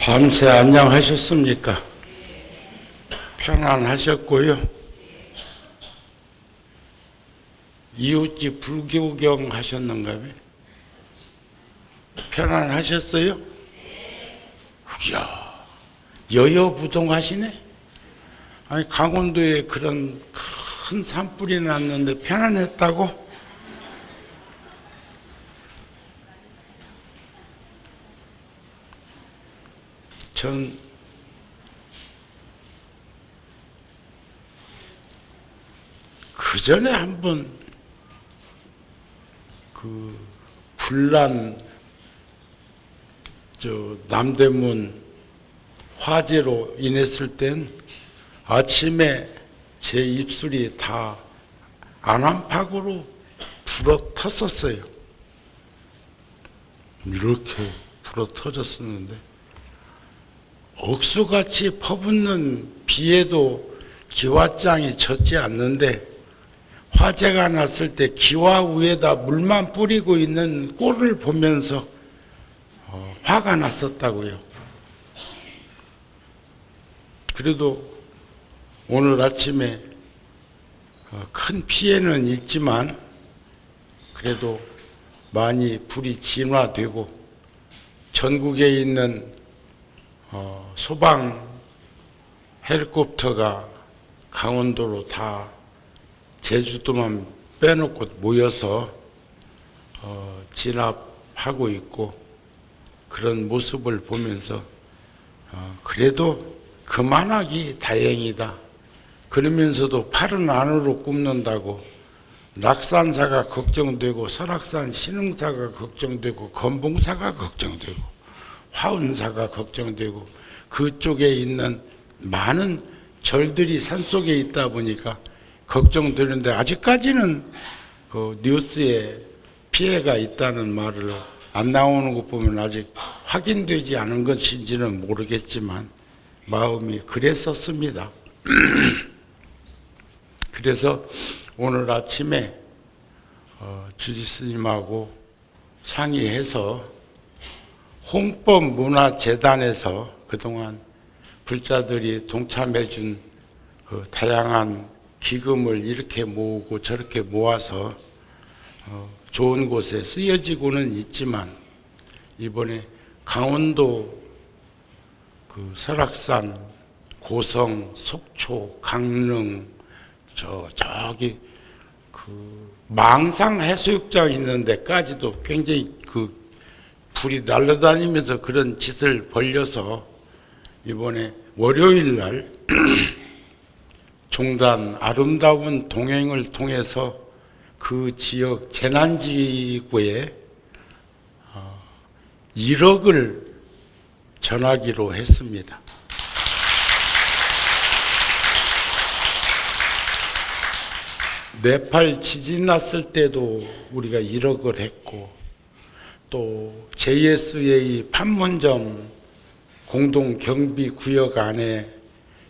밤새 안녕하셨습니까? 편안하셨고요. 이웃집 불교경 하셨는가 봐요. 편안하셨어요? 이야, 여여부동하시네. 아니, 강원도에 그런 큰 산불이 났는데 편안했다고? 전 그 전에 한번 그 불난 남대문 화재로 인했을 땐 아침에 제 입술이 다 안암팍으로 불어 텄었어요. 이렇게 불어 터졌었는데 억수같이 퍼붓는 비에도 기와장이 젖지 않는데 화재가 났을 때 기와 위에다 물만 뿌리고 있는 꼴을 보면서 화가 났었다고요. 그래도 오늘 아침에 큰 피해는 있지만 그래도 많이 불이 진화되고 전국에 있는 소방 헬리콥터가 강원도로 다 제주도만 빼놓고 모여서 진압하고 있고 그런 모습을 보면서 그래도 그만하기 다행이다. 그러면서도 팔은 안으로 굽는다고 낙산사가 걱정되고 설악산 신흥사가 걱정되고 건봉사가 걱정되고 화운사가 걱정되고 그쪽에 있는 많은 절들이 산속에 있다 보니까 걱정되는데 아직까지는 그 뉴스에 피해가 있다는 말을 안 나오는 것 보면 아직 확인되지 않은 것인지는 모르겠지만 마음이 그랬었습니다. 그래서 오늘 아침에 주지스님하고 상의해서 홍법문화재단에서 그동안 불자들이 동참해준 그 다양한 기금을 이렇게 모으고 저렇게 모아서 좋은 곳에 쓰여지고는 있지만 이번에 강원도 그 설악산, 고성, 속초, 강릉 저기 그 망상 해수욕장 있는 데까지도 굉장히 그 불이 날아다니면서 그런 짓을 벌려서 이번에 월요일 날 종단 아름다운 동행을 통해서 그 지역 재난지구에 1억을 전하기로 했습니다. 네팔 지진 났을 때도 우리가 1억을 했고 또 JSA 판문점 공동경비구역 안에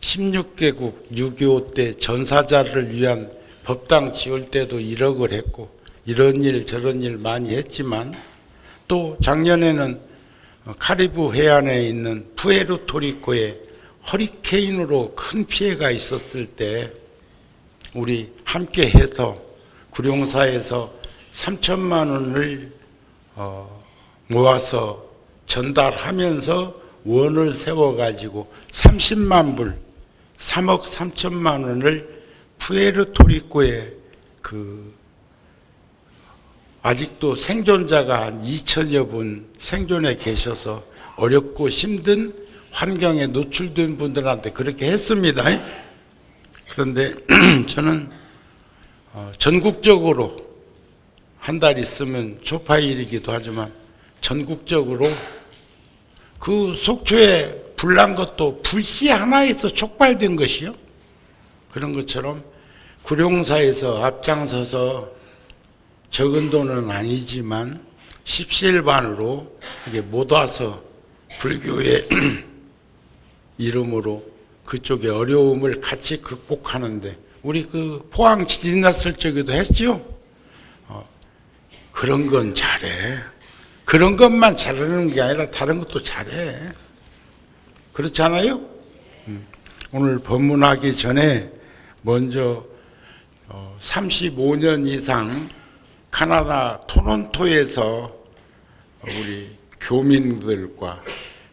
16개국 6.25 때 전사자를 위한 법당 지을 때도 1억을 했고 이런 일 저런 일 많이 했지만 또 작년에는 카리브 해안에 있는 푸에르토리코에 허리케인으로 큰 피해가 있었을 때 우리 함께 해서 구룡사에서 3천만 원을 모아서 전달하면서 원을 세워가지고 30만 불, 3억 3천만 원을 푸에르토리코에 그 아직도 생존자가 한 2천여 분 생존해 계셔서 어렵고 힘든 환경에 노출된 분들한테 그렇게 했습니다. 그런데 저는 전국적으로 한 달 있으면 초파일이기도 하지만 전국적으로 그 속초에 불난 것도 불씨 하나에서 촉발된 것이요. 그런 것처럼 구룡사에서 앞장서서 적은 돈은 아니지만 십시일반으로 이게 못 와서 불교의 이름으로 그쪽의 어려움을 같이 극복하는데 우리 그 포항 지진 났을 적에도 했죠. 그런 건 잘해. 그런 것만 잘하는 게 아니라 다른 것도 잘해. 그렇지 않아요? 오늘 법문하기 전에 먼저 35년 이상 캐나다 토론토에서 우리 교민들과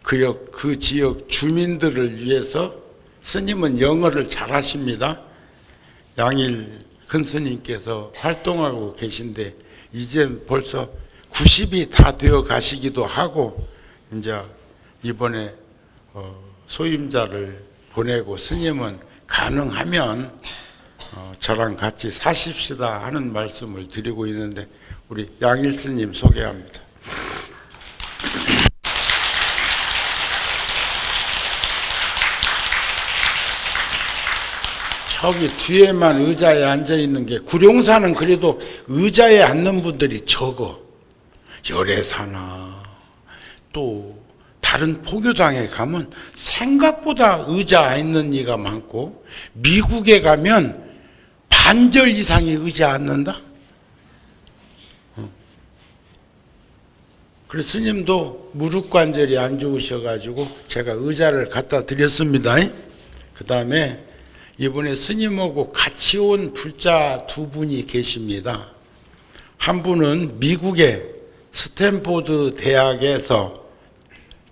그 지역 주민들을 위해서 스님은 영어를 잘하십니다. 양일 큰 스님께서 활동하고 계신데 이제 벌써 90이 다 되어 가시기도 하고 이제 이번에 소임자를 보내고 스님은 가능하면 저랑 같이 사십시다 하는 말씀을 드리고 있는데 우리 양일 스님 소개합니다. 저기 뒤에만 의자에 앉아 있는 게 구룡사는 그래도 의자에 앉는 분들이 적어. 열애사나 또 다른 포교당에 가면 생각보다 의자 앉는 이가 많고 미국에 가면 반절 이상이 의자 앉는다. 그래서 스님도 무릎 관절이 안 좋으셔가지고 제가 의자를 갖다 드렸습니다. 그 다음에 이번에 스님하고 같이 온 불자 두 분이 계십니다. 한 분은 미국의 스탠포드 대학에서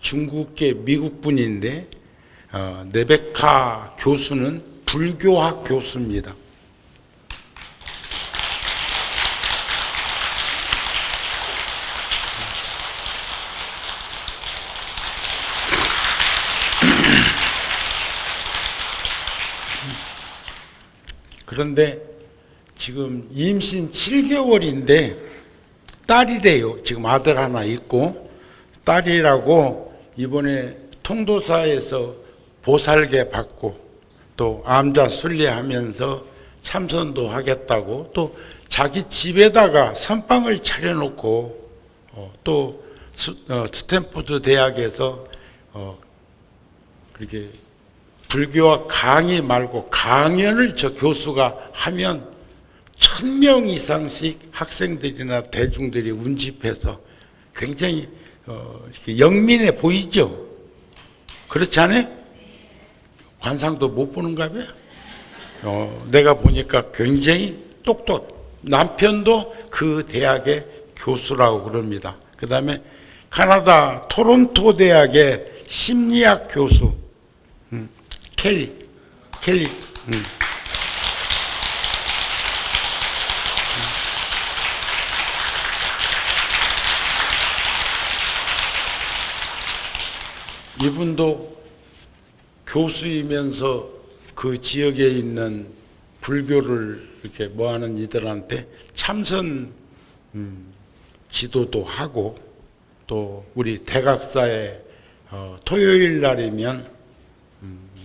중국계 미국 분인데 네베카 교수는 불교학 교수입니다. 그런데 지금 임신 7개월인데 딸이래요. 지금 아들 하나 있고 딸이라고 이번에 통도사에서 보살계 받고 또 암자 순례하면서 참선도 하겠다고 또 자기 집에다가 선방을 차려놓고 또 스탠포드 대학에서 그렇게 불교와 강의 말고 강연을 저 교수가 하면 1000명 이상씩 학생들이나 대중들이 운집해서 굉장히 이렇게 영민해 보이죠? 그렇지 않아요? 관상도 못 보는가 봐요. 내가 보니까 굉장히 똑똑. 남편도 그 대학의 교수라고 그럽니다. 그 다음에 캐나다 토론토 대학의 심리학 교수 켈리. 이분도 교수이면서 그 지역에 있는 불교를 이렇게 뭐하는 이들한테 참선 지도도 하고 또 우리 대각사에 토요일 날이면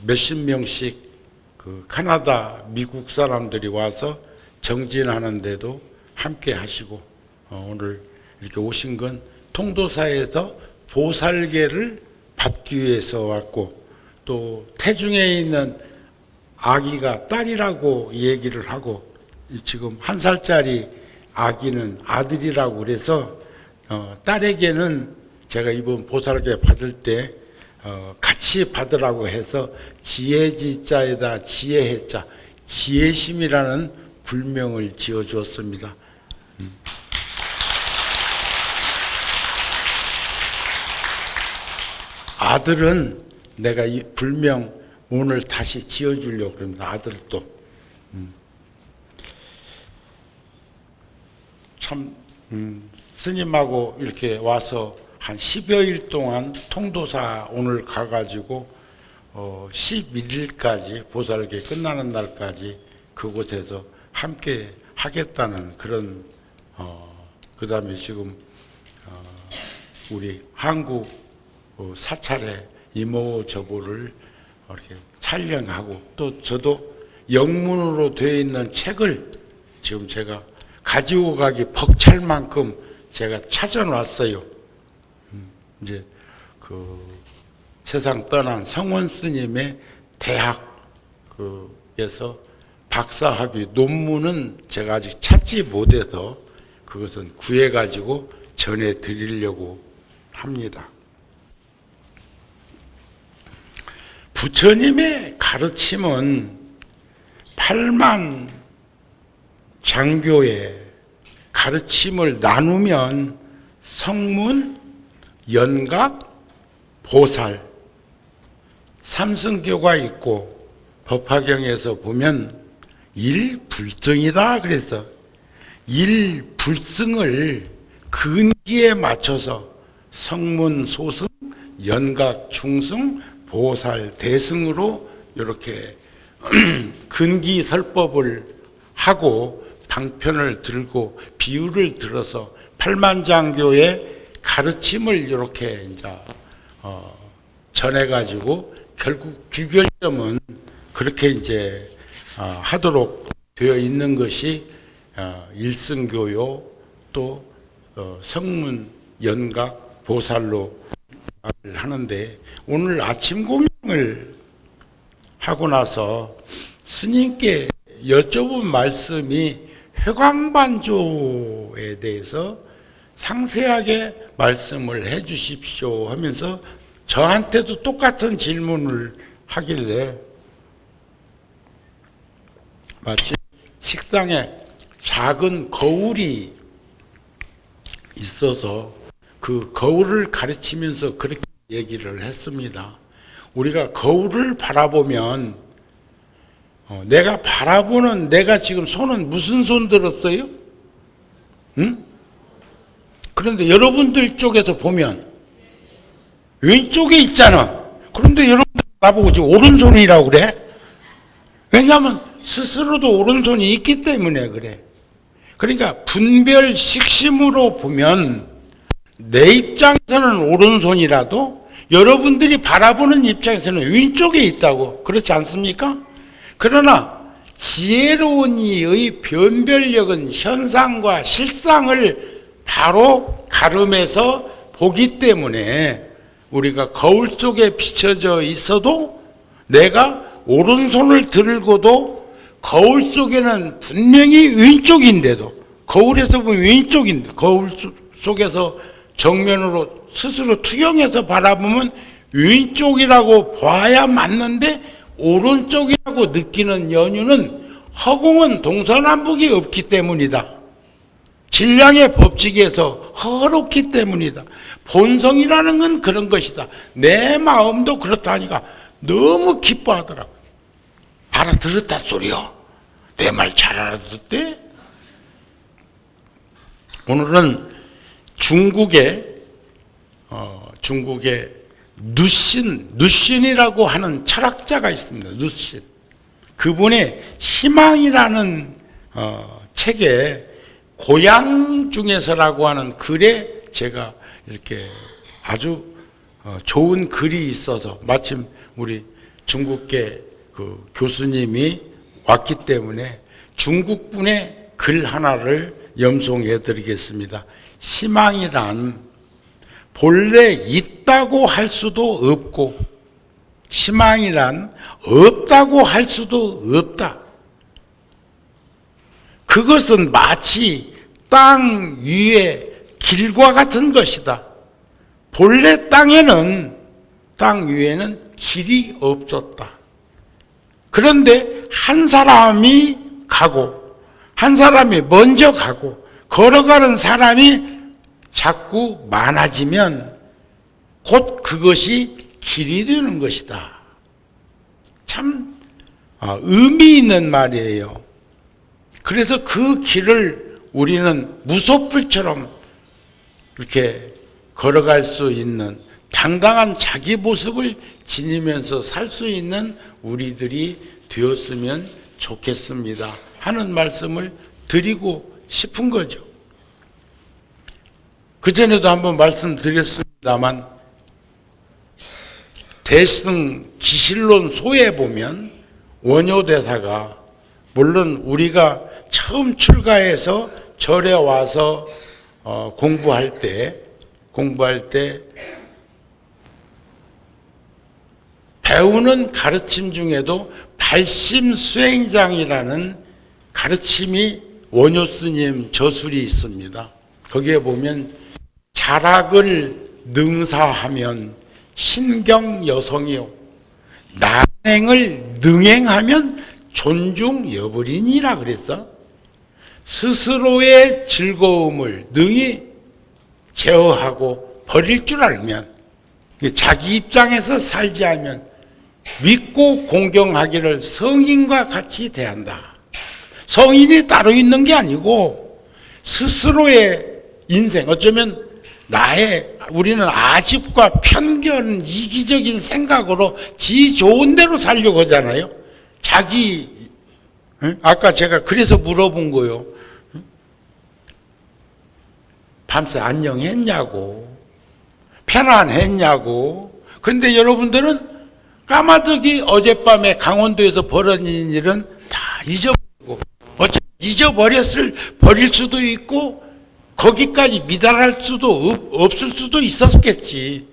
몇십 명씩 그 캐나다, 미국 사람들이 와서 정진하는데도 함께 하시고 오늘 이렇게 오신 건 통도사에서 보살계를 받기 위해서 왔고 또 태중에 있는 아기가 딸이라고 얘기를 하고 지금 1살짜리 아기는 아들이라고 그래서 딸에게는 제가 이번 보살계 받을 때 같이 받으라고 해서 지혜지자에다 지혜해자 지혜심이라는 불명을 지어주었습니다. 아들은 내가 이 불명 오늘 다시 지어주려고 그럽니다. 아들도 참 스님하고 이렇게 와서 한 10여일 동안 통도사 오늘 가가지고 11일까지 보살계 끝나는 날까지 그곳에서 함께 하겠다는 그런 그 다음에 지금 우리 한국 사찰의 이모저모를 이렇게 촬영하고 또 저도 영문으로 되어 있는 책을 지금 제가 가지고 가기 벅찰 만큼 제가 찾아놨어요. 이제 그 세상 떠난 성원 스님의 대학에서 박사학위 논문은 제가 아직 찾지 못해서 그것은 구해가지고 전해드리려고 합니다. 부처님의 가르침은 8만 장교의 가르침을 나누면 성문, 연각, 보살, 삼승교가 있고 법화경에서 보면 일불승이다 그래서 일불승을 근기에 맞춰서 성문, 소승, 연각, 중승, 보살, 대승으로 이렇게 근기 설법을 하고 방편을 들고 비유를 들어서 팔만장교의 가르침을 이렇게 이제 전해가지고 결국 귀결점은 그렇게 이제 하도록 되어 있는 것이 일승교요 또 성문, 연각, 보살로 하는데 오늘 아침 공양을 하고 나서 스님께 여쭤본 말씀이 회광반조에 대해서 상세하게 말씀을 해 주십시오 하면서 저한테도 똑같은 질문을 하길래 마치 식당에 작은 거울이 있어서 그 거울을 가르치면서 그렇게 얘기를 했습니다. 우리가 거울을 바라보면 내가 바라보는 내가 지금 손은 무슨 손 들었어요? 응? 그런데 여러분들 쪽에서 보면 왼쪽에 있잖아. 그런데 여러분들 나보고 지금 오른손이라고 그래? 왜냐하면 스스로도 오른손이 있기 때문에 그래. 그러니까 분별 식심으로 보면 내 입장에서는 오른손이라도 여러분들이 바라보는 입장에서는 왼쪽에 있다고. 그렇지 않습니까? 그러나 지혜로운 이의 변별력은 현상과 실상을 바로 가름해서 보기 때문에 우리가 거울 속에 비춰져 있어도 내가 오른손을 들고도 거울 속에는 분명히 왼쪽인데도 거울에서 보면 왼쪽인데 거울 속에서 정면으로 스스로 투영해서 바라보면 왼쪽이라고 봐야 맞는데 오른쪽이라고 느끼는 연유는 허공은 동서남북이 없기 때문이다. 질량의 법칙에서 허롭기 때문이다. 본성이라는 건 그런 것이다. 내 마음도 그렇다니까 너무 기뻐하더라고. 알아들었다 소리요. 내 말 잘 알아듣대? 오늘은 중국의 누신이라고 하는 철학자가 있습니다. 누신. 그분의 희망이라는 책에 고향 중에서라고 하는 글에 제가 이렇게 아주 좋은 글이 있어서 마침 우리 중국계 그 교수님이 왔기 때문에 중국분의 글 하나를 염송해 드리겠습니다. 희망이란 본래 있다고 할 수도 없고 희망이란 없다고 할 수도 없다. 그것은 마치 땅 위의 길과 같은 것이다. 본래 땅 위에는 길이 없었다. 그런데 한 사람이 가고 한 사람이 먼저 가고 걸어가는 사람이 자꾸 많아지면 곧 그것이 길이 되는 것이다. 참 의미 있는 말이에요. 그래서 그 길을 우리는 무소불처럼 이렇게 걸어갈 수 있는 당당한 자기 모습을 지니면서 살 수 있는 우리들이 되었으면 좋겠습니다 하는 말씀을 드리고 싶은 거죠. 그전에도 한번 말씀드렸습니다만 대승 지실론 소에 보면 원효대사가 물론 우리가 처음 출가해서 절에 와서 공부할 때 배우는 가르침 중에도 발심수행장이라는 가르침이 원효 스님 저술이 있습니다. 거기에 보면 자락을 능사하면 신경 여성이요 난행을 능행하면 존중 여부리니라 그랬어. 스스로의 즐거움을 능히 제어하고 버릴 줄 알면, 자기 입장에서 살지 않으면 믿고 공경하기를 성인과 같이 대한다. 성인이 따로 있는 게 아니고 스스로의 인생, 어쩌면 우리는 아집과 편견, 이기적인 생각으로 지 좋은 대로 살려고 하잖아요. 아까 제가 그래서 물어본 거요. 밤새 안녕했냐고, 편안했냐고. 그런데 여러분들은 까마득히 어젯밤에 강원도에서 벌어진 일은 다 잊어버리고, 버릴 수도 있고 거기까지 미달할 수도 없을 수도 있었겠지.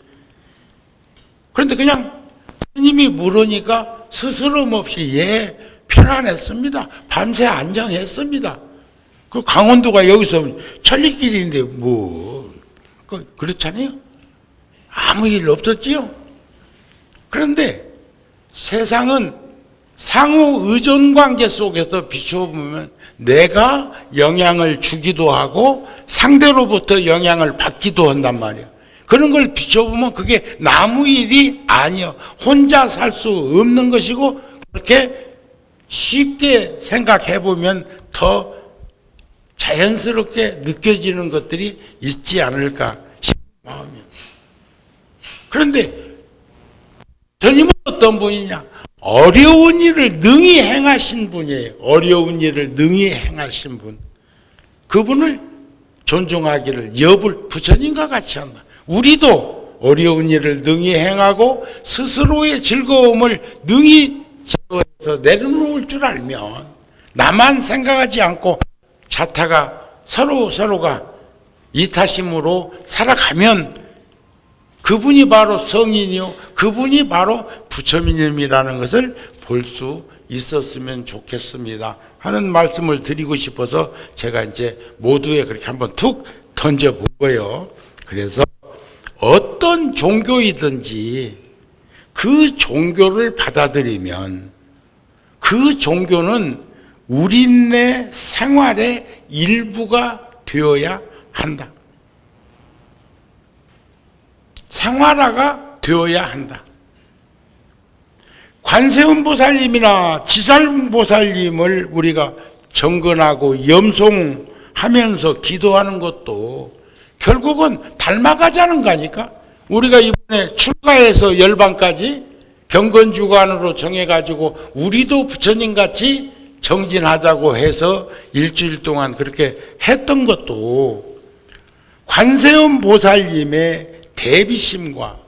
그런데 그냥 스님이 물으니까 스스럼 없이 편안했습니다. 밤새 안정했습니다. 그 강원도가 여기서 천리길인데 그렇잖아요. 아무 일 없었지요. 그런데 세상은 상호 의존 관계 속에서 비춰보면 내가 영향을 주기도 하고 상대로부터 영향을 받기도 한단 말이에요. 그런 걸 비춰보면 그게 남의 일이 아니요. 혼자 살 수 없는 것이고, 그렇게 쉽게 생각해보면 더 자연스럽게 느껴지는 것들이 있지 않을까 싶은 마음이에요. 그런데 스님은 어떤 분이냐? 어려운 일을 능히 행하신 분이에요. 어려운 일을 능히 행하신 분. 그분을 존중하기를 부처님과 같이 한다. 우리도 어려운 일을 능히 행하고 스스로의 즐거움을 능히 제어해서 내려놓을 줄 알면, 나만 생각하지 않고 자타가 서로가 이타심으로 살아가면 그분이 바로 성인이요, 그분이 바로 부처님이라는 것을 볼 수 있었으면 좋겠습니다 하는 말씀을 드리고 싶어서 제가 이제 모두에 그렇게 한번 툭 던져본 거예요. 그래서 어떤 종교이든지 그 종교를 받아들이면 그 종교는 우리네 생활의 일부가 되어야 한다. 생활화가 되어야 한다. 관세음보살님이나 지살보살님을 우리가 정근하고 염송하면서 기도하는 것도 결국은 닮아가자는 거니까. 우리가 이번에 출가해서 열반까지 경건주관으로 정해가지고 우리도 부처님같이 정진하자고 해서 일주일 동안 그렇게 했던 것도 관세음보살님의 대비심과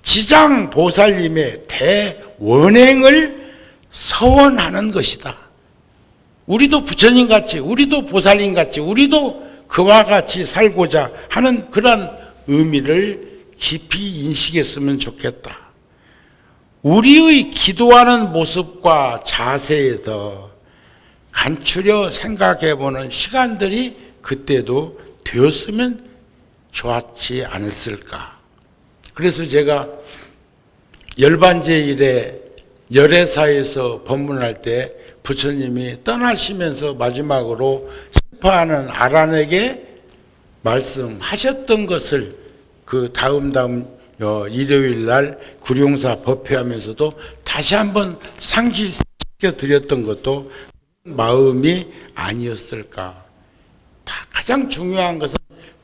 지장보살님의 대원행을 서원하는 것이다. 우리도 부처님같이, 우리도 보살님같이, 우리도 그와 같이 살고자 하는 그런 의미를 깊이 인식했으면 좋겠다. 우리의 기도하는 모습과 자세에서 간추려 생각해보는 시간들이 그때도 되었으면 좋았지 않았을까. 그래서 제가 열반제일에 열애사에서 법문할 때 부처님이 떠나시면서 마지막으로 슬퍼하는 아란에게 말씀하셨던 것을 그 다음 일요일 날 구룡사 법회하면서도 다시 한번 상기시켜 드렸던 것도 마음이 아니었을까. 가장 중요한 것은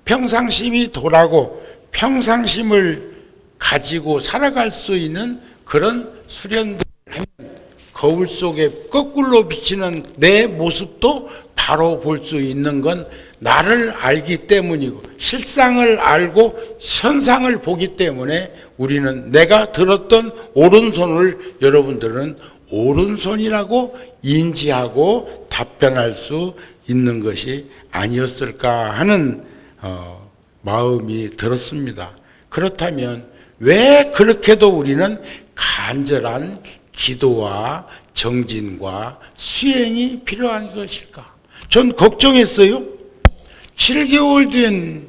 평상심이 도라고 평상심을 가지고 살아갈 수 있는 그런 수련들을 하면 거울 속에 거꾸로 비치는 내 모습도 바로 볼 수 있는 건 나를 알기 때문이고, 실상을 알고 현상을 보기 때문에 우리는 내가 들었던 오른손을 여러분들은 오른손이라고 인지하고 답변할 수 있는 것이 아니었을까 하는 마음이 들었습니다. 그렇다면 왜 그렇게도 우리는 간절한 기도와 정진과 수행이 필요한 것일까? 전 걱정했어요. 7개월 된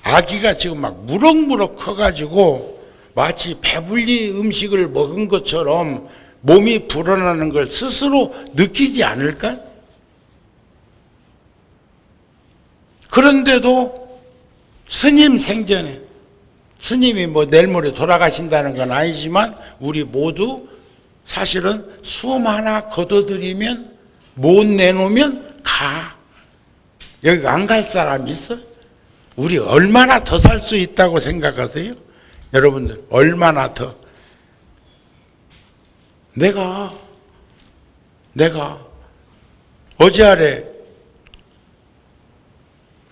아기가 지금 막 무럭무럭 커가지고 마치 배불리 음식을 먹은 것처럼 몸이 불어나는 걸 스스로 느끼지 않을까? 그런데도 스님 생전에, 스님이 뭐 내일 모레 돌아가신다는 건 아니지만 우리 모두 사실은 숨 하나 거둬들이면 못 내놓으면 가. 여기 안 갈 사람 있어? 우리 얼마나 더 살 수 있다고 생각하세요? 여러분들 얼마나 더? 내가 어제 아래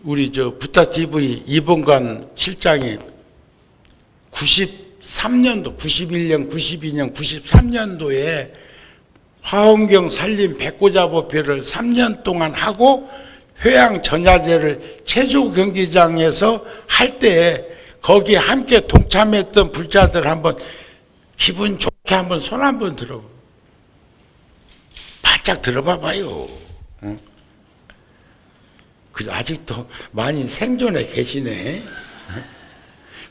우리 부타 TV 이봉관 실장이 93년도, 91년, 92년, 93년도에 화엄경 산림 백고자보표를 3년 동안 하고 회양 전야제를 체조 경기장에서 할 때 거기 함께 동참했던 불자들 한번 기분 좋게 한번 손 한번 들어. 바짝 들어봐 봐요. 응? 아직도 많이 생존해 계시네.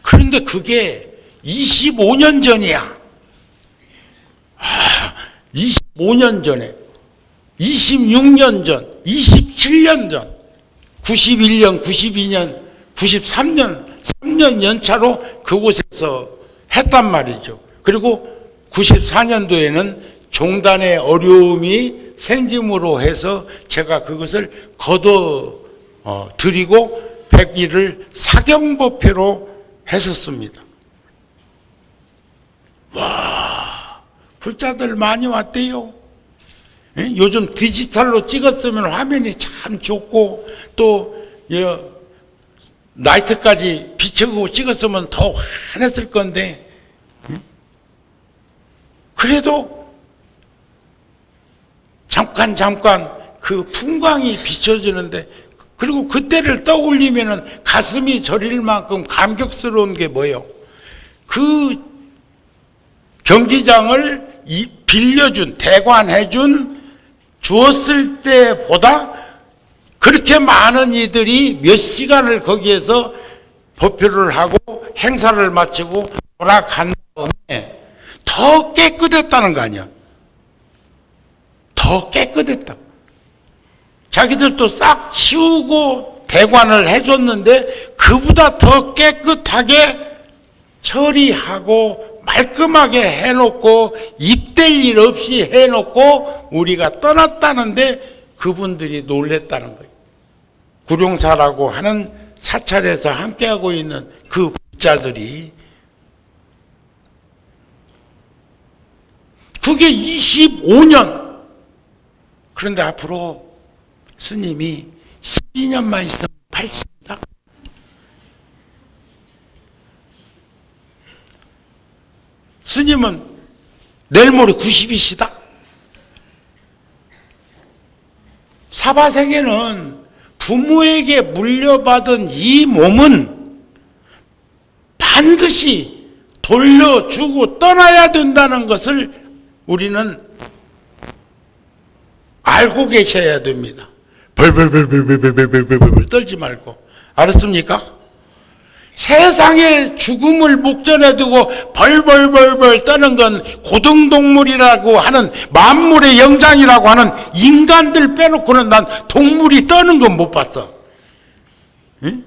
그런데 그게 25년 전이야. 25년 전에, 26년 전, 27년 전, 91년, 92년, 93년, 3년 연차로 그곳에서 했단 말이죠. 그리고 94년도에는 종단의 어려움이 생김으로 해서 제가 그것을 거둬 드리고 100일을 사경법회로 했었습니다. 와, 불자들 많이 왔대요. 요즘 디지털로 찍었으면 화면이 참 좋고 또 나이트까지 비추고 찍었으면 더 환했을 건데 그래도 잠깐 그 풍광이 비춰지는데 그리고 그때를 떠올리면은 가슴이 저릴 만큼 감격스러운 게 뭐예요? 그 경기장을 빌려준, 대관해준, 주었을 때보다 그렇게 많은 이들이 몇 시간을 거기에서 법표를 하고 행사를 마치고 돌아간 다음에 더 깨끗했다는 거 아니야. 더 깨끗했다. 자기들도 싹 치우고 대관을 해줬는데 그보다 더 깨끗하게 처리하고 말끔하게 해놓고 입댈 일 없이 해놓고 우리가 떠났다는데 그분들이 놀랬다는 거예요. 구룡사라고 하는 사찰에서 함께하고 있는 그 불자들이 그게 25년. 그런데 앞으로 스님이 12년만 있으면 80이다. 스님은 내일 모레 90이시다. 사바세계는 부모에게 물려받은 이 몸은 반드시 돌려주고 떠나야 된다는 것을 우리는 알고 계셔야 됩니다. 벌벌벌벌벌벌벌벌 떨지 말고. 알았습니까? 세상에 죽음을 목전에 두고 벌벌벌벌 떠는 건 고등동물이라고 하는 만물의 영장이라고 하는 인간들 빼놓고는 난 동물이 떠는 건 못 봤어. 응?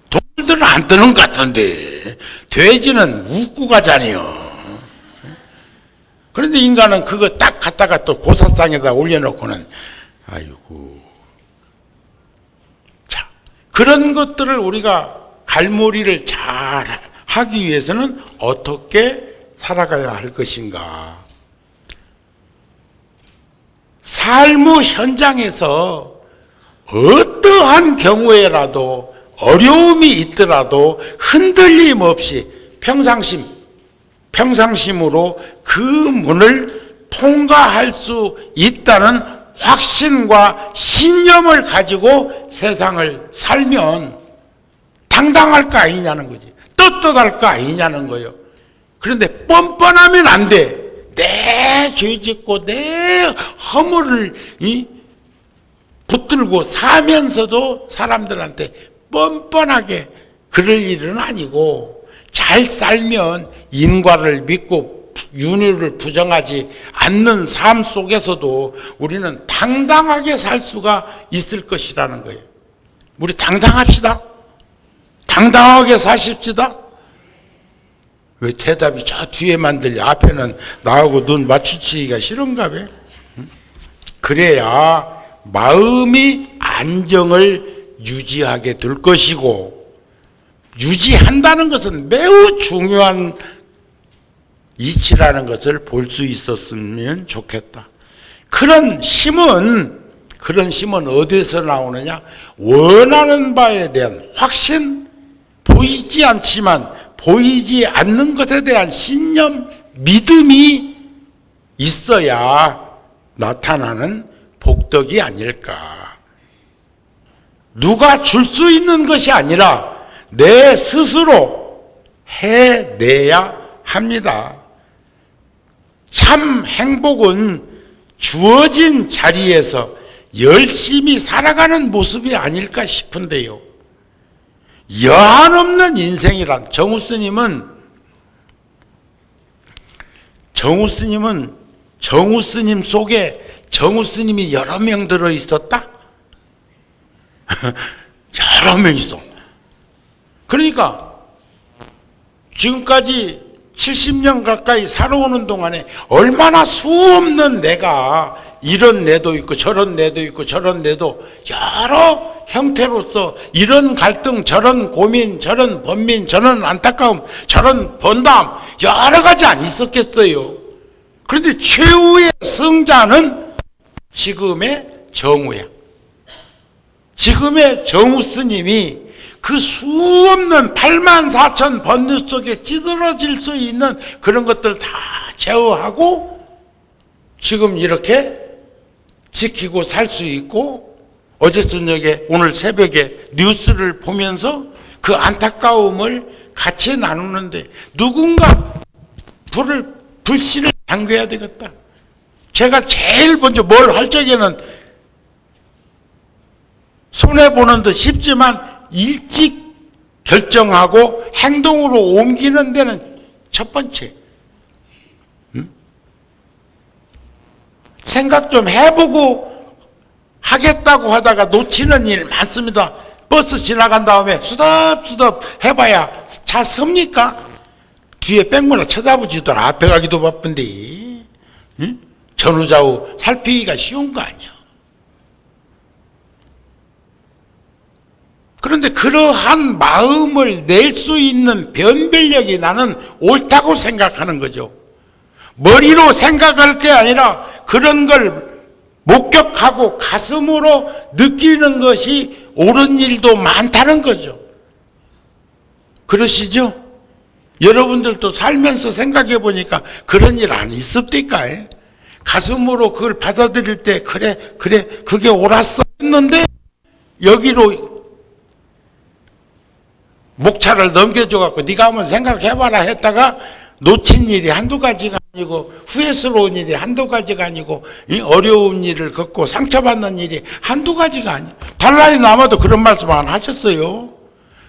동물들은 안 떠는 것 같은데 돼지는 웃고 가잖아요. 그런데 인간은 그거 딱 갖다가 또 고사상에다 올려놓고는 아이고. 자, 그런 것들을 우리가 갈무리를 잘 하기 위해서는 어떻게 살아가야 할 것인가. 삶의 현장에서 어떠한 경우에라도 어려움이 있더라도 흔들림 없이 평상심으로 그 문을 통과할 수 있다는 확신과 신념을 가지고 세상을 살면 당당할 거 아니냐는 거지. 떳떳할 거 아니냐는 거예요. 그런데 뻔뻔하면 안 돼. 내 죄짓고 내 허물을 붙들고 사면서도 사람들한테 뻔뻔하게 그럴 일은 아니고 잘 잘 살면 인과를 믿고 윤회를 부정하지 않는 삶 속에서도 우리는 당당하게 살 수가 있을 것이라는 거예요. 우리 당당합시다. 당당하게 사십시다. 왜 대답이 저 뒤에만 들려? 앞에는 나하고 눈 마주치기가 싫은가 봐. 그래야 마음이 안정을 유지하게 될 것이고, 유지한다는 것은 매우 중요한 이치라는 것을 볼 수 있었으면 좋겠다. 그런 힘은 어디서 나오느냐? 원하는 바에 대한 확신, 보이지 않지만 보이지 않는 것에 대한 신념, 믿음이 있어야 나타나는 복덕이 아닐까. 누가 줄 수 있는 것이 아니라 내 스스로 해내야 합니다. 참 행복은 주어진 자리에서 열심히 살아가는 모습이 아닐까 싶은데요. 여한 없는 인생이란, 정우 스님은 정우 스님 속에 정우 스님이 여러 명 들어 있었다? 여러 명 있어. 그러니까 지금까지 70년 가까이 살아오는 동안에 얼마나 수없는 내가, 이런 내도 있고 저런 내도 있고 저런 내도 여러 형태로서 이런 갈등, 저런 고민, 저런 번민, 저런 안타까움, 저런 번담 여러 가지 안 있었겠어요. 그런데 최후의 승자는 지금의 정우야. 지금의 정우 스님이 그 수없는 84,000 번뇌 속에 찌들어질 수 있는 그런 것들 다 제어하고 지금 이렇게 지키고 살 수 있고, 어제 저녁에 오늘 새벽에 뉴스를 보면서 그 안타까움을 같이 나누는데 누군가 불씨를 당겨야 되겠다. 제가 제일 먼저 뭘 할 적에는 손해보는 듯 싶지만 일찍 결정하고 행동으로 옮기는 데는 첫 번째. 생각 좀 해보고 하겠다고 하다가 놓치는 일 많습니다. 버스 지나간 다음에 수덥수덥 해봐야 차 섭니까? 뒤에 백문을 쳐다보지도 않아. 앞에 가기도 바쁜데. 전후좌우 살피기가 쉬운 거 아니야. 그런데 그러한 마음을 낼 수 있는 변별력이 나는 옳다고 생각하는 거죠. 머리로 생각할 게 아니라 그런 걸 목격하고 가슴으로 느끼는 것이 옳은 일도 많다는 거죠. 그러시죠? 여러분들도 살면서 생각해 보니까 그런 일 안 있습니까? 가슴으로 그걸 받아들일 때 그래 그게 옳았어 했는데 여기로 목차를 넘겨줘갖고 네가 한번 생각해봐라 했다가 놓친 일이 한두 가지가 아니고, 후회스러운 일이 한두 가지가 아니고, 어려운 일을 겪고 상처받는 일이 한두 가지가 아니에요. 달라이 남아도 그런 말씀 안 하셨어요.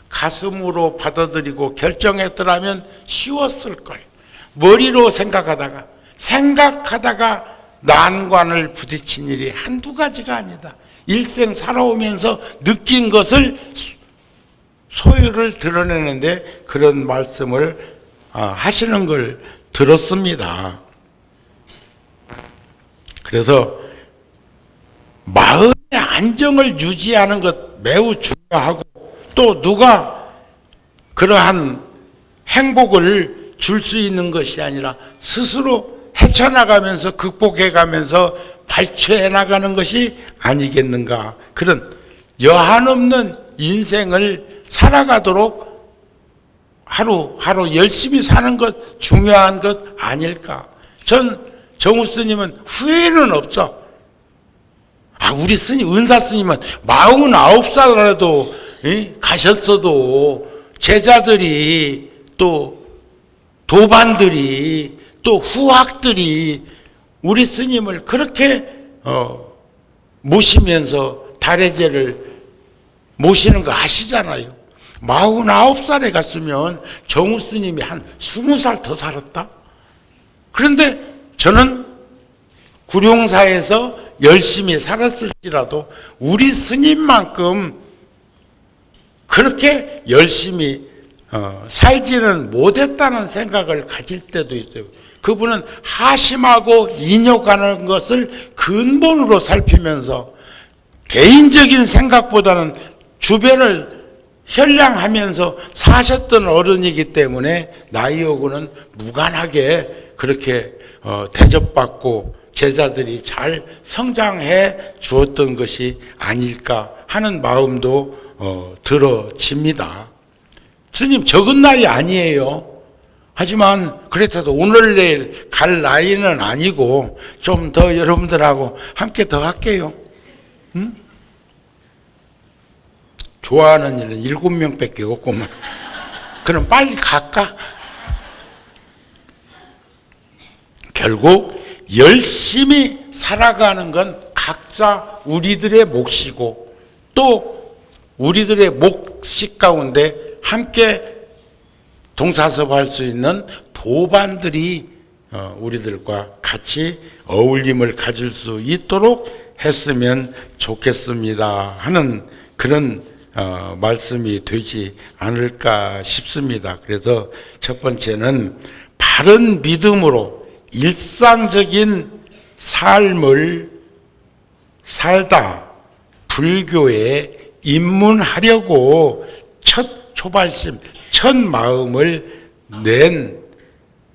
가슴으로 받아들이고 결정했더라면 쉬웠을걸. 머리로 생각하다가 난관을 부딪힌 일이 한두 가지가 아니다. 일생 살아오면서 느낀 것을 소유를 드러내는데 그런 말씀을 하시는 걸 들었습니다. 그래서 마음의 안정을 유지하는 것 매우 중요하고, 또 누가 그러한 행복을 줄 수 있는 것이 아니라 스스로 헤쳐나가면서 극복해가면서 발췌해 나가는 것이 아니겠는가. 그런 여한없는 인생을 살아가도록 하루하루 열심히 사는 것 중요한 것 아닐까. 전 정우 스님은 후회는 없어. 우리 스님, 은사 스님은 49살이라도 가셨어도 제자들이, 또 도반들이, 또 후학들이 우리 스님을 그렇게 모시면서 달해제를 모시는 거 아시잖아요. 49살에 갔으면 정우 스님이 한 20살 더 살았다. 그런데 저는 구룡사에서 열심히 살았을지라도 우리 스님만큼 그렇게 열심히 살지는 못했다는 생각을 가질 때도 있어요. 그분은 하심하고 인욕하는 것을 근본으로 살피면서 개인적인 생각보다는 주변을 현량하면서 사셨던 어른이기 때문에 나이하고는 무관하게 그렇게 대접받고 제자들이 잘 성장해 주었던 것이 아닐까 하는 마음도 들어집니다. 스님 적은 나이 아니에요. 하지만 그렇다도 오늘 내일 갈 나이는 아니고 좀 더 여러분들하고 함께 더 할게요. 응? 좋아하는 일은 7명밖에 없구만. 그럼 빨리 갈까? 결국 열심히 살아가는 건 각자 우리들의 몫이고 또 우리들의 몫 가운데 함께 동사섭할 수 있는 도반들이 우리들과 같이 어울림을 가질 수 있도록 했으면 좋겠습니다 하는 그런 말씀이 되지 않을까 싶습니다. 그래서 첫 번째는 바른 믿음으로 일상적인 삶을 살다 불교에 입문하려고 첫 초발심, 첫 마음을 낸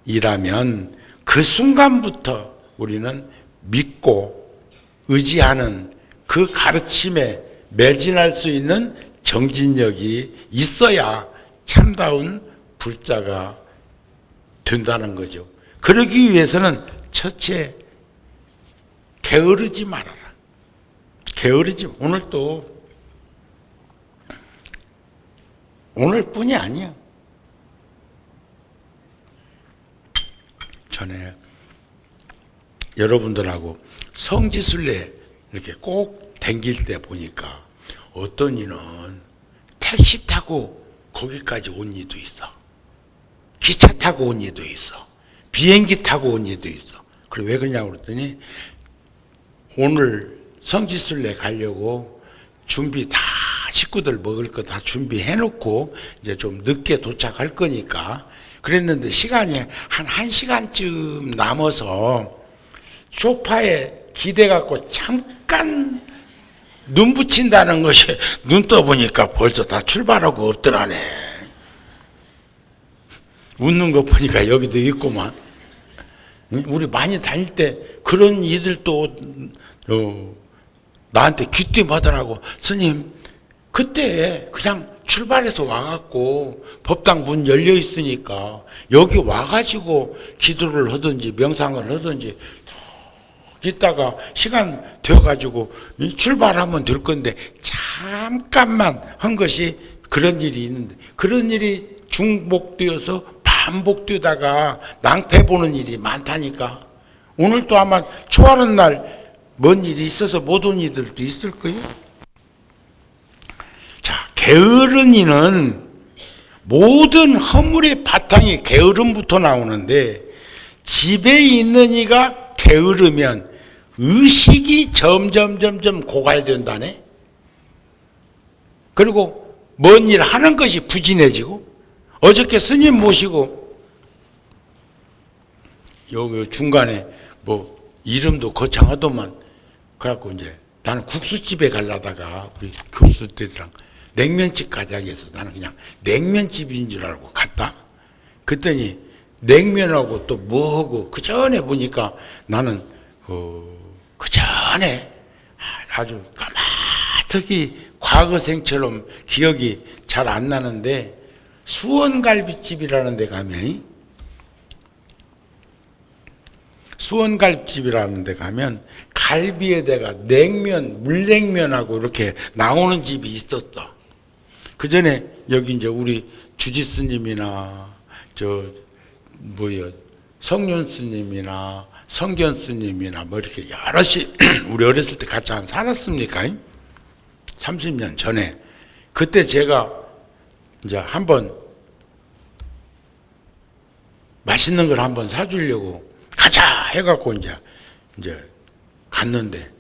이라면 그 순간부터 우리는 믿고 의지하는 그 가르침에 매진할 수 있는 정진력이 있어야 참다운 불자가 된다는 거죠. 그러기 위해서는 첫째, 게으르지 말아라. 게으르지, 오늘뿐이 아니야. 전에 여러분들하고 성지순례 이렇게 꼭 댕길 때 보니까 어떤 이는 택시 타고 거기까지 온 이도 있어. 기차 타고 온 이도 있어. 비행기 타고 온 이도 있어. 그래 왜 그러냐고 그랬더니 오늘 성지순례 가려고 준비 다 식구들 먹을 거 다 준비해 놓고 이제 좀 늦게 도착할 거니까 그랬는데 시간이 한 1시간쯤 남아서 소파에 기대갖고 잠깐 눈 붙인다는 것이 눈 떠보니까 벌써 다 출발하고 없더라네. 웃는 거 보니까 여기도 있구만. 우리 많이 다닐 때 그런 이들도 나한테 귀띔하더라고. 스님 그때 그냥 출발해서 와갖고 법당 문 열려 있으니까 여기 와가지고 기도를 하든지 명상을 하든지 있다가 시간 되어가지고 출발하면 될 건데 잠깐만 한 것이 그런 일이 있는데 그런 일이 중복되어서 반복되다가 낭패 보는 일이 많다니까. 오늘도 아마 초하는 날 뭔 일이 있어서 못 온 이들도 있을 거예요. 자, 게으른 이는 모든 허물의 바탕이 게으름부터 나오는데 집에 있는 이가 게으르면 의식이 점점 고갈된다네. 그리고 뭔 일 하는 것이 부진해지고 어저께 스님 모시고 여기 중간에 뭐 이름도 거창하더만 그래갖고 이제 나는 국수집에 가려다가 우리 교수들이랑 냉면집 가자고 해서 나는 그냥 냉면집인 줄 알고 갔다. 그랬더니 냉면하고 또 뭐하고 그 전에 보니까 나는 그 전에 아주 까마득히 과거생처럼 기억이 잘 안 나는데 수원갈비집이라는 데 가면 갈비에다가 냉면, 물냉면하고 이렇게 나오는 집이 있었어. 그 전에 여기 이제 우리 주지 스님이나 성윤 스님이나 성견 스님이나 뭐 이렇게 여럿이 우리 어렸을 때 같이 한 살았습니까? 30년 전에. 그때 제가 이제 한번 맛있는 걸 한번 사주려고 가자 해갖고 이제 갔는데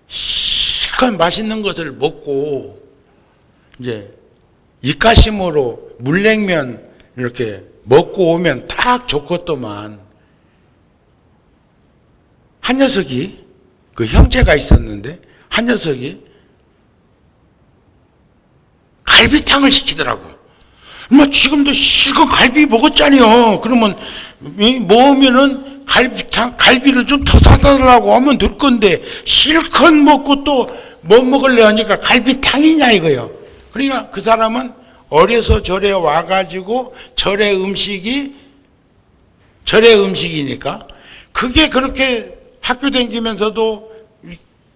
실컷 맛있는 것을 먹고 이제 입가심으로 물냉면 이렇게 먹고 오면 딱 좋겠더만 한 녀석이 그 형제가 있었는데 한 녀석이 갈비탕을 시키더라고. 뭐 지금도 실컷 갈비 먹었잖아요. 그러면 먹으면은 갈비를 좀 더 사달라고 하면 될 건데 실컷 먹고 또 뭐 먹을래 하니까 갈비탕이냐 이거요. 그러니까 그 사람은 어려서 절에 와가지고 절의 음식이니까 그게 그렇게 학교 다니면서도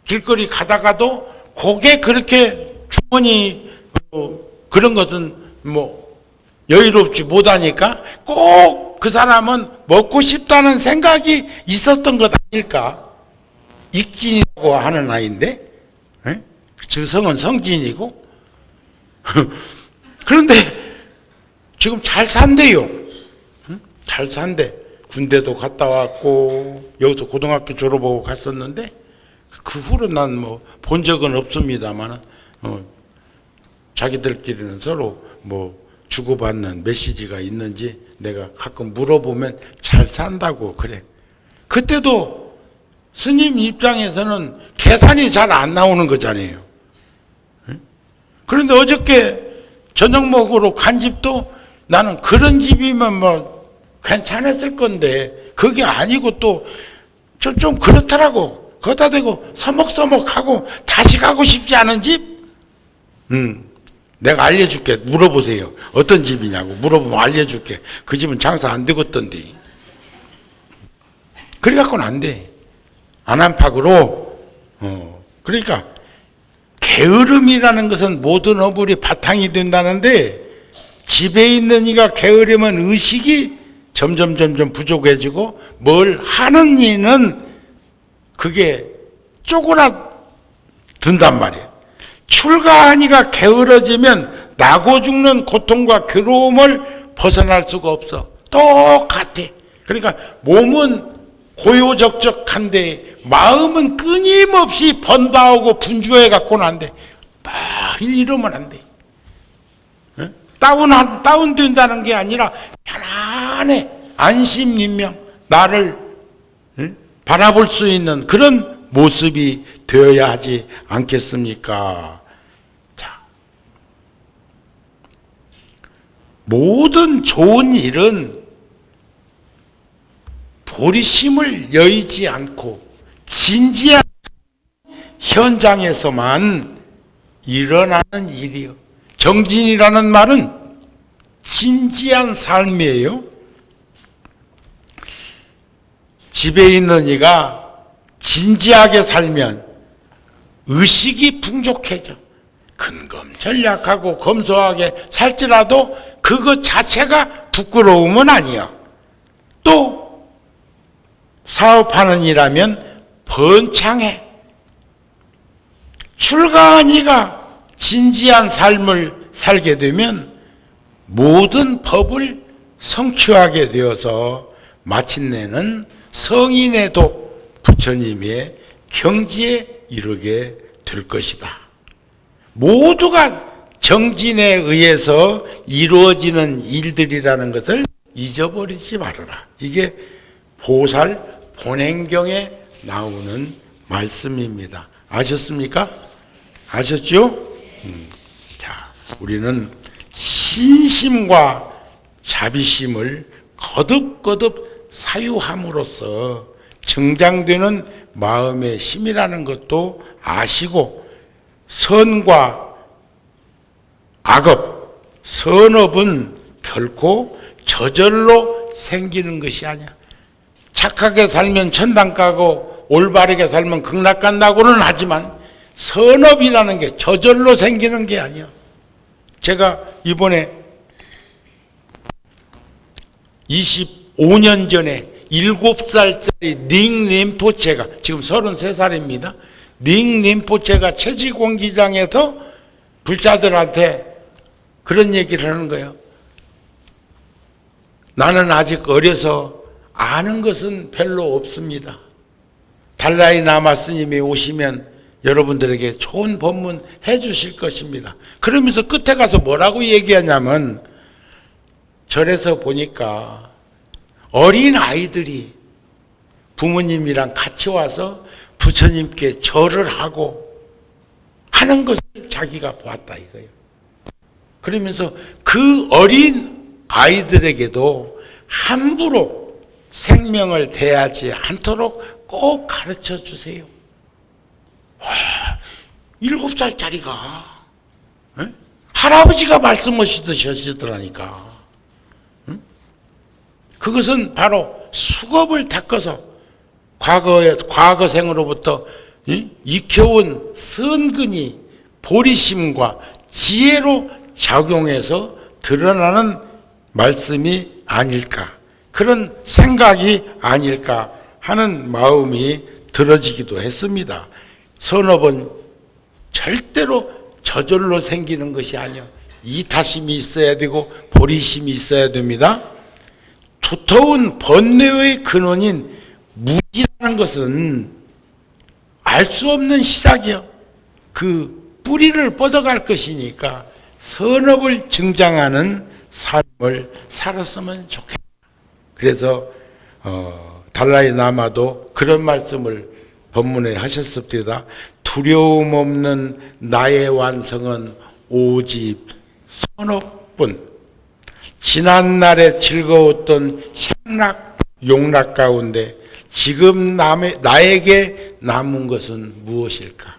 길거리 가다가도 그게 그렇게 주머니 그런 것은 뭐 여유롭지 못하니까 꼭 그 사람은 먹고 싶다는 생각이 있었던 것 아닐까? 익진이라고 하는 아이인데, 그 성은 성진이고, 그런데 지금 잘 산대요. 잘 산대. 군대도 갔다 왔고 여기서 고등학교 졸업하고 갔었는데 그 후로 난 뭐 본 적은 없습니다만 자기들끼리는 서로 뭐 주고받는 메시지가 있는지 내가 가끔 물어보면 잘 산다고 그래. 그때도 스님 입장에서는 계산이 잘 안 나오는 거잖아요. 그런데 어저께 저녁 먹으러 간 집도 나는 그런 집이면 뭐 괜찮았을 건데 그게 아니고 또 좀 그렇더라고. 거기다 대고 서먹서먹하고 다시 가고 싶지 않은 집? 내가 알려줄게. 물어보세요. 어떤 집이냐고 물어보면 알려줄게. 그 집은 장사 안 되겠던데. 그래갖고는 안 돼. 안안팍으로. 그러니까 게으름이라는 것은 모든 어불이 바탕이 된다는데 집에 있는 이가 게으르면 의식이 점점 부족해지고 뭘 하는 이는 그게 쪼그라든단 말이에요. 출가하니가 게으러지면 나고 죽는 고통과 괴로움을 벗어날 수가 없어. 똑같아. 그러니까 몸은 고요적적한데 마음은 끊임없이 번다하고 분주해 갖고는 안 돼. 막 이러면 안 돼. 다운된다는 게 아니라 편안해. 안심인명 나를 바라볼 수 있는 그런 모습이 되어야 하지 않겠습니까? 자, 모든 좋은 일은 보리심을 여의지 않고 진지한 현장에서만 일어나는 일이요. 정진이라는 말은 진지한 삶이에요. 집에 있는 이가 진지하게 살면 의식이 풍족해져. 근검전략하고 검소하게 살지라도 그것 자체가 부끄러움은 아니야. 또 사업하는 이라면 번창해. 출가한 이가 진지한 삶을 살게 되면 모든 법을 성취하게 되어서 마침내는 성인의 독 부처님의 경지에 이르게 될 것이다. 모두가 정진에 의해서 이루어지는 일들이라는 것을 잊어버리지 말아라. 이게 보살 본행경에 나오는 말씀입니다. 아셨습니까? 아셨죠? 자, 우리는 신심과 자비심을 거듭거듭 사유함으로써 증장되는 마음의 힘이라는 것도 아시고 선과 악업, 선업은 결코 저절로 생기는 것이 아니야. 착하게 살면 천당 가고 올바르게 살면 극락 간다고는 하지만 선업이라는 게 저절로 생기는 게 아니야. 제가 이번에 25년 전에 7살짜리 닝 림포체가 지금 33살입니다. 닝 림포체가 채지공기장에서 불자들한테 그런 얘기를 하는 거예요. 나는 아직 어려서 아는 것은 별로 없습니다. 달라이 라마 스님이 오시면 여러분들에게 좋은 법문 해주실 것입니다. 그러면서 끝에 가서 뭐라고 얘기하냐면, 절에서 보니까 어린 아이들이 부모님이랑 같이 와서 부처님께 절을 하고 하는 것을 자기가 보았다 이거예요. 그러면서 그 어린 아이들에게도 함부로 생명을 대하지 않도록 꼭 가르쳐 주세요. 와, 7살짜리가 할아버지가 말씀하시더라니까. 그것은 바로 수겁을 닦아서 과거생으로부터 익혀온 선근이 보리심과 지혜로 작용해서 드러나는 말씀이 아닐까, 그런 생각이 아닐까 하는 마음이 들어지기도 했습니다. 선업은 절대로 저절로 생기는 것이 아니요, 이타심이 있어야 되고 보리심이 있어야 됩니다. 두터운 번뇌의 근원인 무지라는 것은 알 수 없는 시작이요, 그 뿌리를 뻗어갈 것이니까 선업을 증장하는 삶을 살았으면 좋겠다. 그래서 달라이 라마도 그런 말씀을 법문에 하셨습니다. 두려움 없는 나의 완성은 오직 선업뿐. 지난날에 즐거웠던 향락 용락 가운데 지금 나에게 남은 것은 무엇일까?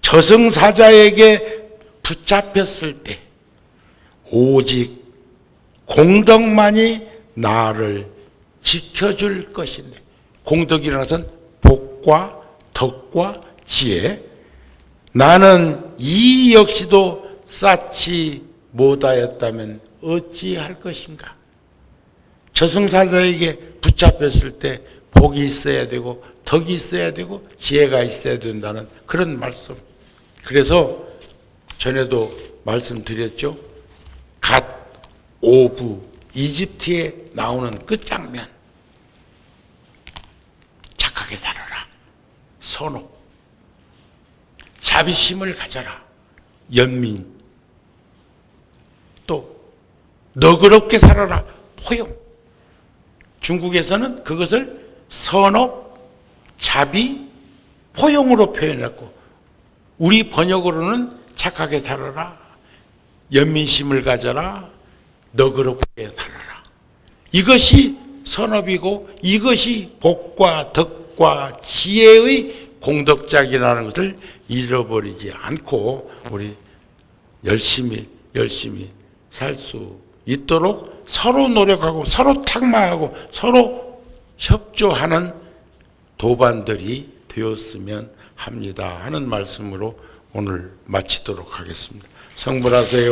저승사자에게 붙잡혔을 때 오직 공덕만이 나를 지켜줄 것인데, 공덕이라는 것은 복과 덕과 지혜. 나는 이 역시도 쌓지 못하였다면 어찌할 것인가? 저승사자에게 붙잡혔을 때 복이 있어야 되고 덕이 있어야 되고 지혜가 있어야 된다는 그런 말씀. 그래서 전에도 말씀드렸죠. 갓 오브 이집트에 나오는 끝장면, 착하게 살아라 선호, 자비심을 가져라 연민, 또 너그럽게 살아라 포용. 중국에서는 그것을 선업, 자비, 포용으로 표현했고, 우리 번역으로는 착하게 살아라, 연민심을 가져라, 너그럽게 살아라. 이것이 선업이고 이것이 복과 덕과 지혜의 공덕작이라는 것을 잃어버리지 않고 우리 열심히 살 수 있도록 서로 노력하고 서로 탁마하고 서로 협조하는 도반들이 되었으면 합니다 하는 말씀으로 오늘 마치도록 하겠습니다. 성불하세요.